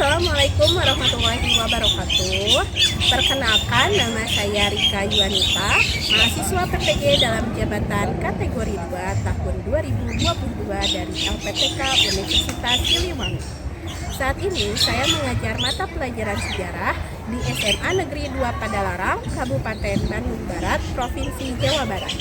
Assalamualaikum warahmatullahi wabarakatuh. Perkenalkan, nama saya Rika Yuanita, mahasiswa PTG dalam jabatan kategori 2 tahun 2022 dari LPTK Universitas Siliwangi. Saat ini saya mengajar mata pelajaran sejarah di SMA Negeri 2 Padalarang, Kabupaten Bandung Barat, Provinsi Jawa Barat.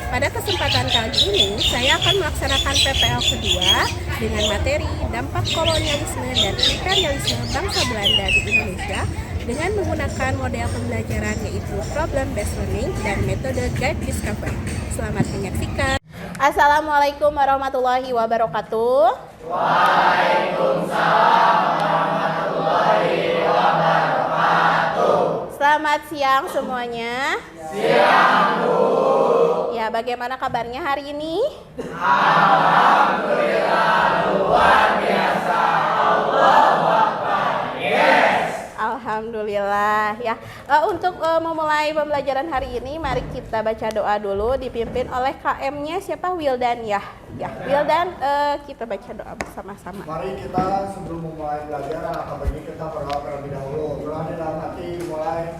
Pada kesempatan kali ini, saya akan melaksanakan PPL kedua dengan materi dampak kolonialisme dan imperialisme bangsa Belanda di Indonesia dengan menggunakan model pembelajaran yaitu problem based learning dan metode guide discovery. Selamat menyaksikan. Assalamualaikum warahmatullahi wabarakatuh. Waalaikumsalam warahmatullahi wabarakatuh. Selamat siang semuanya. Siang, Bu. Ya, bagaimana kabarnya hari ini? Alhamdulillah luar biasa. Allahu Akbar. Yes. Alhamdulillah ya. Untuk memulai pembelajaran hari ini, mari kita baca doa dulu dipimpin oleh KM-nya siapa? Wildan ya. Ya, Wildan, kita baca doa bersama-sama. Mari kita sebelum memulai belajar, alangkah baiknya kita berdoa terlebih dahulu. Berdoa di dalam hati, mulai.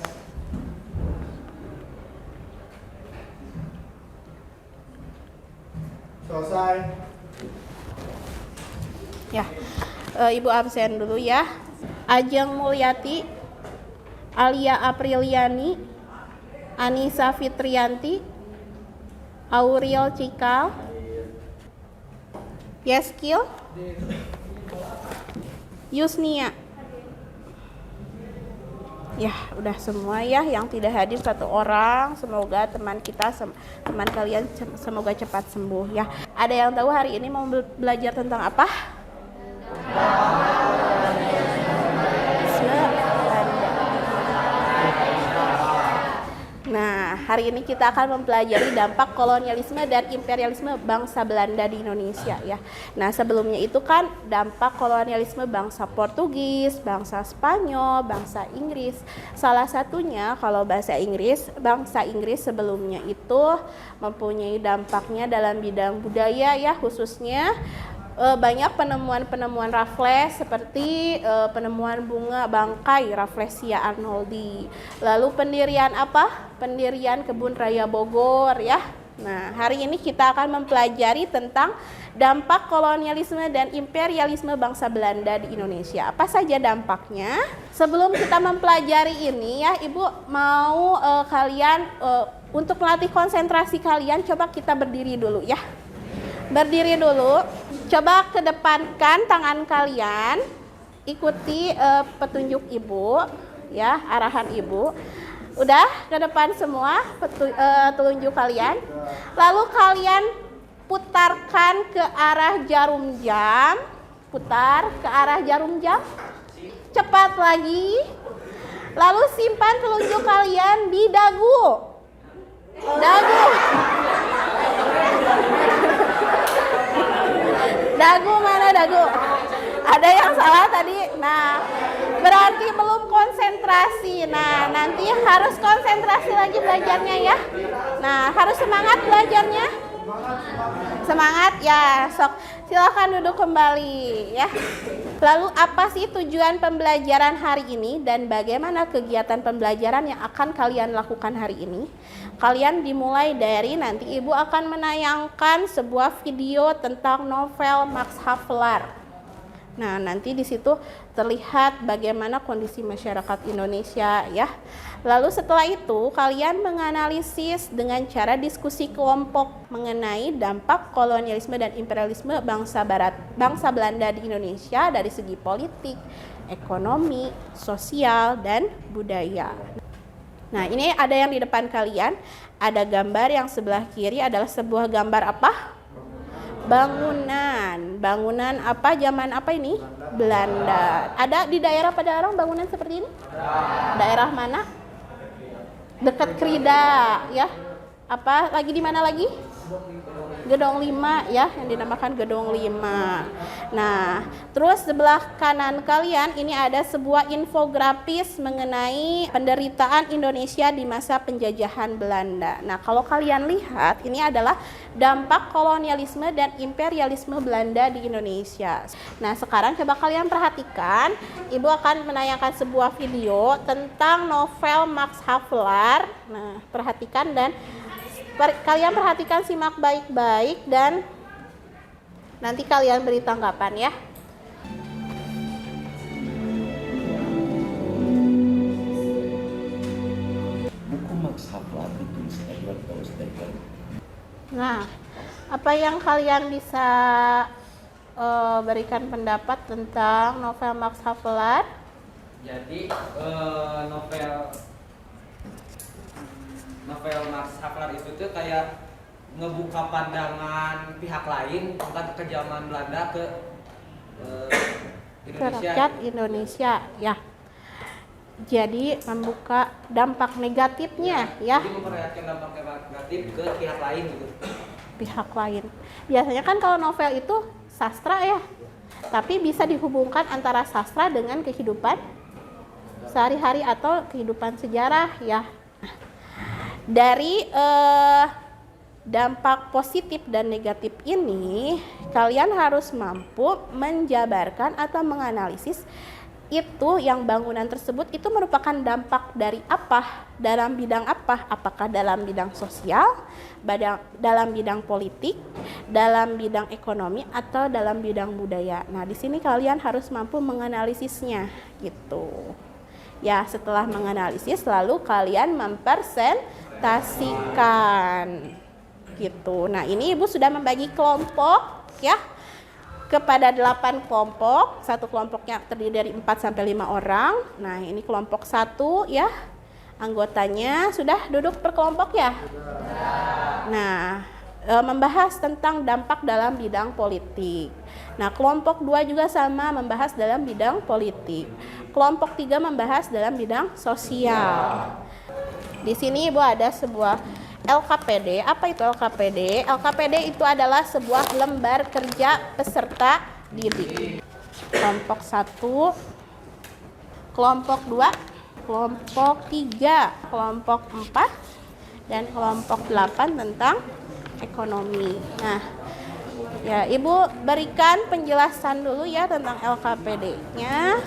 Selesai. Ya, Ibu absen dulu ya. Ajeng Mulyati, Alia Apriliani, Anissa Fitrianti, Auriel Cikal, Yeskil, Yusnia. Ya, udah semua ya. Yang tidak hadir satu orang. Semoga teman kita, teman kalian semoga cepat sembuh ya. Ada yang tahu hari ini mau belajar tentang apa? Nah, hari ini kita akan mempelajari dampak kolonialisme dan imperialisme bangsa Belanda di Indonesia ya. Nah, sebelumnya itu kan dampak kolonialisme bangsa Portugis, bangsa Spanyol, bangsa Inggris. Salah satunya kalau bahasa Inggris, bangsa Inggris sebelumnya itu mempunyai dampaknya dalam bidang budaya ya, khususnya banyak penemuan-penemuan Raffles seperti penemuan bunga bangkai Rafflesia arnoldi. Lalu pendirian apa? Pendirian Kebun Raya Bogor ya. Nah, hari ini kita akan mempelajari tentang dampak kolonialisme dan imperialisme bangsa Belanda di Indonesia. Apa saja dampaknya? Sebelum kita mempelajari ini ya, Ibu mau kalian untuk melatih konsentrasi kalian, coba kita berdiri dulu ya. Berdiri dulu, coba kedepankan tangan kalian, ikuti petunjuk Ibu, ya, arahan Ibu. Udah ke depan semua telunjuk kalian. Lalu kalian putarkan ke arah jarum jam, putar ke arah jarum jam. Cepat lagi. Lalu simpan telunjuk kalian di dagu. Dagu. Dagu mana dagu? Ada yang salah tadi. Nah, berarti belum konsentrasi. Nah, nanti harus konsentrasi lagi belajarnya ya. Nah, harus semangat belajarnya. Semangat ya. Sok, silakan duduk kembali ya. Lalu apa sih tujuan pembelajaran hari ini dan bagaimana kegiatan pembelajaran yang akan kalian lakukan hari ini? Kalian dimulai dari nanti Ibu akan menayangkan sebuah video tentang novel Max Havelaar. Nah, nanti di situ terlihat bagaimana kondisi masyarakat Indonesia ya. Lalu setelah itu kalian menganalisis dengan cara diskusi kelompok mengenai dampak kolonialisme dan imperialisme bangsa Belanda di Indonesia dari segi politik, ekonomi, sosial, dan budaya. Nah, ini ada yang di depan kalian, ada gambar yang sebelah kiri adalah sebuah gambar apa? Bangunan. Bangunan apa? Zaman apa ini? Belanda. Ada di daerah Padalarang bangunan seperti ini? Daerah mana? Dekat Krida ya. Apa lagi di mana lagi? Gedung 5 ya, yang dinamakan Gedung 5. Nah, terus sebelah kanan kalian ini ada sebuah infografis mengenai penderitaan Indonesia di masa penjajahan Belanda. Nah, kalau kalian lihat ini adalah dampak kolonialisme dan imperialisme Belanda di Indonesia. Nah, sekarang coba kalian perhatikan, Ibu akan menayangkan sebuah video tentang novel Max Havelaar. Nah, perhatikan dan kalian perhatikan, simak baik-baik dan nanti kalian beri tanggapan ya. Buku Max Havelaar ditulis Edward Louis Steger. Nah, apa yang kalian bisa berikan pendapat tentang novel Max Havelaar? Jadi novel Max Havelaar itu tuh kayak ngebuka pandangan pihak lain tentang kekejaman Belanda ke Indonesia. Rakyat Indonesia ya. Jadi membuka dampak negatifnya ya. Jadi memperlihatkan dampak negatif ke pihak lain gitu. Pihak lain. Biasanya kan kalau novel itu sastra ya. Tapi bisa dihubungkan antara sastra dengan kehidupan sehari-hari atau kehidupan sejarah ya. Dari dampak positif dan negatif ini, kalian harus mampu menjabarkan atau menganalisis itu yang bangunan tersebut itu merupakan dampak dari apa, dalam bidang apa, apakah dalam bidang sosial, dalam bidang politik, dalam bidang ekonomi, atau dalam bidang budaya. Nah, di sini kalian harus mampu menganalisisnya gitu. Ya, setelah menganalisis lalu kalian mempresentasikan gitu. Nah, ini Ibu sudah membagi kelompok ya kepada 8 kelompok. Satu kelompoknya terdiri dari 4 sampai 5 orang. Nah, ini kelompok 1 ya. Anggotanya sudah duduk per kelompok ya? Nah, membahas tentang dampak dalam bidang politik. Nah, kelompok 2 juga sama, membahas dalam bidang politik. Kelompok 3 membahas dalam bidang sosial. Di sini Ibu ada sebuah LKPD. Apa itu LKPD? LKPD itu adalah sebuah lembar kerja peserta didik. Kelompok 1, kelompok 2, kelompok 3, kelompok 4, dan kelompok 8 tentang ekonomi. Nah, ya Ibu berikan penjelasan dulu ya tentang LKPD-nya.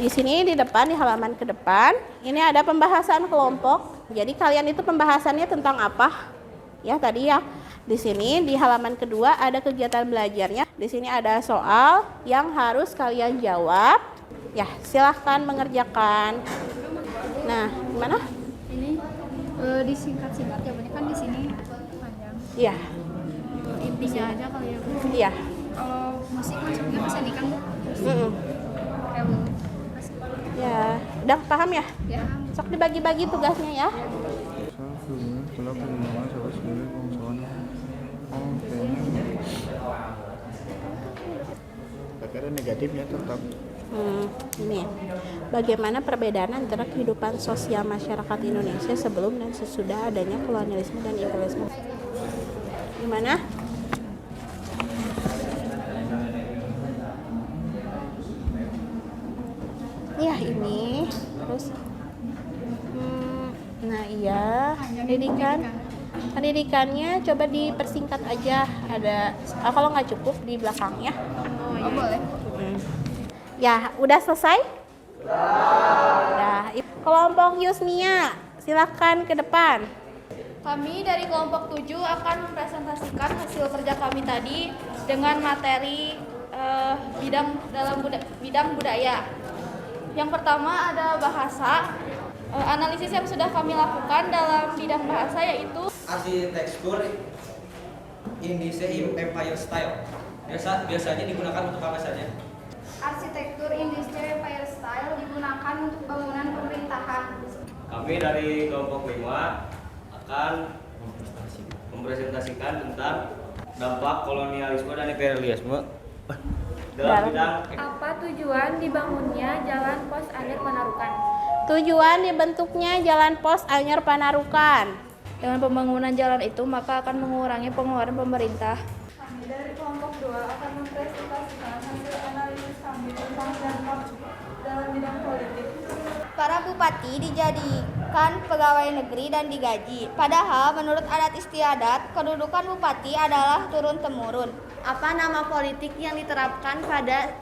Di sini di depan, di halaman ke depan, ini ada pembahasan kelompok. Jadi kalian itu pembahasannya tentang apa? Ya tadi ya. Di sini di halaman kedua ada kegiatan belajarnya. Di sini ada soal yang harus kalian jawab. Ya, silahkan mengerjakan. Nah, gimana? Ini disingkat-singkat jawabannya kan di sini panjang. Iya. Intinya aja kali ya. Iya. Kalau musik masuknya bisa di kan? Ya, udah paham ya? Ya. Sok dibagi-bagi tugasnya ya. Tapi ada negatifnya tetap. Ini bagaimana perbedaan antara kehidupan sosial masyarakat Indonesia sebelum dan sesudah adanya kolonialisme dan imperialisme. Gimana? Ya ini terus nah iya pendidikannya coba dipersingkat aja, ada kalau nggak cukup di belakang ya. Oh boleh. Ya udah selesai. Udah. Kelompok Yusnia silakan ke depan. Kami dari kelompok 7 akan mempresentasikan hasil kerja kami tadi dengan materi bidang budaya. Yang pertama ada bahasa. Analisis yang sudah kami lakukan dalam bidang bahasa yaitu Arsitektur Indonesia Empire Style. Biasanya digunakan untuk apa saja? arsitektur Indonesia Empire Style digunakan untuk bangunan pemerintahan. Kami dari kelompok 5 akan mempresentasikan tentang dampak kolonialisme dan imperialisme dalam bidang Apa tujuan dibangunnya Jalan Pos Anyar Panarukan? Tujuan dibentuknya Jalan Pos Anyar Panarukan. Dengan pembangunan jalan itu, maka akan mengurangi pengeluaran pemerintah. Kami dari kelompok 2 akan mempresentasikan hasil analisis kami tentang dampak dalam bidang politik. Para bupati dijadikan pegawai negeri dan digaji. Padahal menurut adat istiadat, kedudukan bupati adalah turun-temurun. Apa nama politik yang diterapkan pada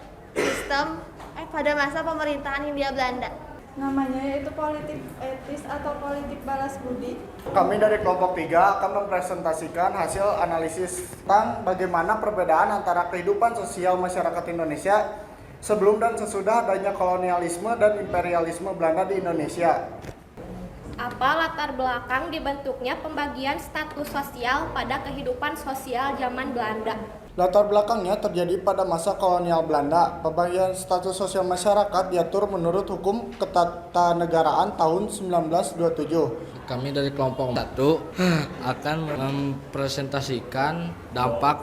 pada masa pemerintahan Hindia Belanda? Namanya yaitu politik etis atau politik balas budi. Kami dari kelompok 3 akan mempresentasikan hasil analisis tentang bagaimana perbedaan antara kehidupan sosial masyarakat Indonesia sebelum dan sesudah adanya kolonialisme dan imperialisme Belanda di Indonesia. Apa latar belakang dibentuknya pembagian status sosial pada kehidupan sosial zaman Belanda? Latar belakangnya terjadi pada masa kolonial Belanda. Pembagian status sosial masyarakat diatur menurut Hukum Ketatanegaraan tahun 1927. Kami dari kelompok 1 akan mempresentasikan dampak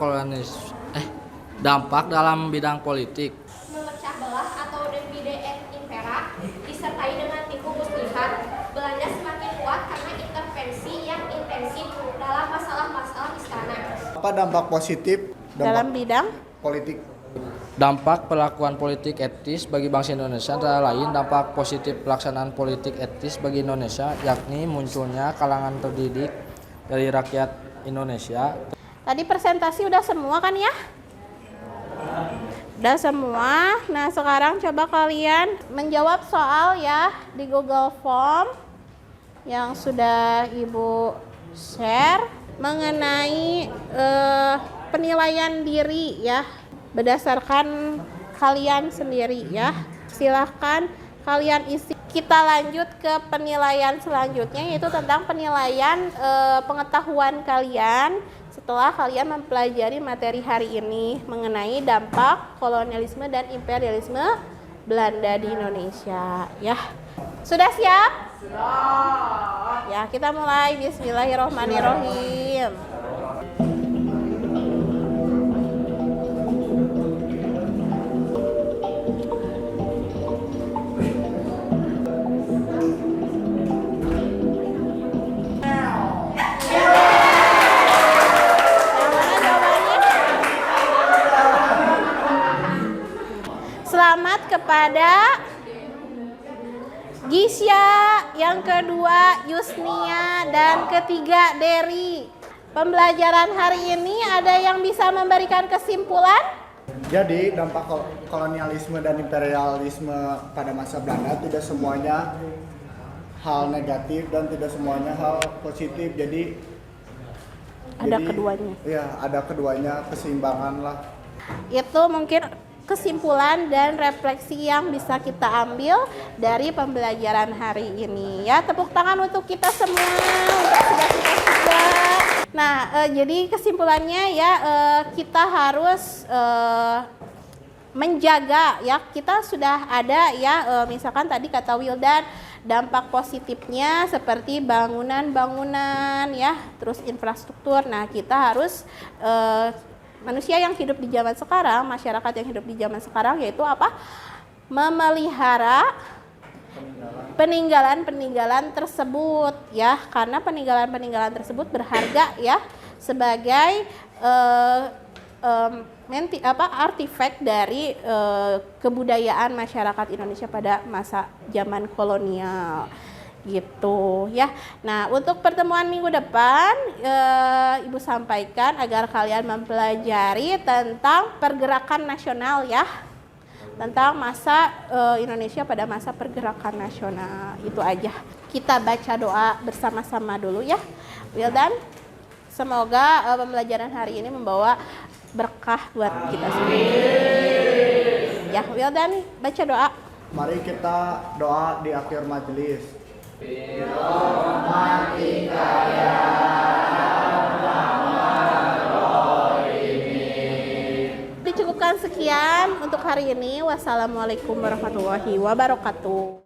dalam bidang politik. Memecah belah atau divide et impera disertai dengan tipu muslihat, Belanda semakin kuat karena intervensi yang intensif dalam masalah-masalah istana. Apa dampak positif Dalam bidang politik? Dampak perlakuan politik etis bagi bangsa Indonesia antara lain dampak positif pelaksanaan politik etis bagi Indonesia, yakni munculnya kalangan terdidik dari rakyat Indonesia. Tadi presentasi udah semua kan ya? Udah semua. Nah, sekarang coba kalian menjawab soal ya di Google Form yang sudah Ibu share mengenai penilaian diri ya berdasarkan kalian sendiri ya. Silahkan kalian isi. Kita lanjut ke penilaian selanjutnya, yaitu tentang penilaian pengetahuan kalian setelah kalian mempelajari materi hari ini mengenai dampak kolonialisme dan imperialisme Belanda di Indonesia ya. Sudah siap? Sudah. Ya, kita mulai. Bismillahirrohmanirrohim. Selamat kepada Gisya, yang kedua Yusnia, dan ketiga Dery. Pembelajaran hari ini ada yang bisa memberikan kesimpulan? Jadi dampak kolonialisme dan imperialisme pada masa Belanda tidak semuanya hal negatif dan tidak semuanya hal positif. Jadi Keduanya. Iya, ada keduanya, keseimbangan lah. Itu mungkin kesimpulan dan refleksi yang bisa kita ambil dari pembelajaran hari ini ya. Tepuk tangan untuk kita semua, untuk sudah. Nah, jadi kesimpulannya ya, kita harus menjaga ya. Kita sudah ada ya, misalkan tadi kata Wildan, dampak positifnya seperti bangunan-bangunan ya, terus infrastruktur. Nah, kita harus manusia yang hidup di zaman sekarang, masyarakat yang hidup di zaman sekarang, yaitu apa? Memelihara peninggalan-peninggalan tersebut ya, karena peninggalan-peninggalan tersebut berharga ya sebagai artifak dari kebudayaan masyarakat Indonesia pada masa zaman kolonial gitu ya. Nah, untuk pertemuan minggu depan Ibu sampaikan agar kalian mempelajari tentang pergerakan nasional ya, tentang masa Indonesia pada masa pergerakan nasional. Itu aja. Kita baca doa bersama-sama dulu ya. Wildan, semoga pembelajaran hari ini membawa berkah buat kita semua. Ya, Wildan, baca doa. Mari kita doa di akhir majelis. Dicukupkan sekian untuk hari ini. Wassalamualaikum warahmatullahi wabarakatuh.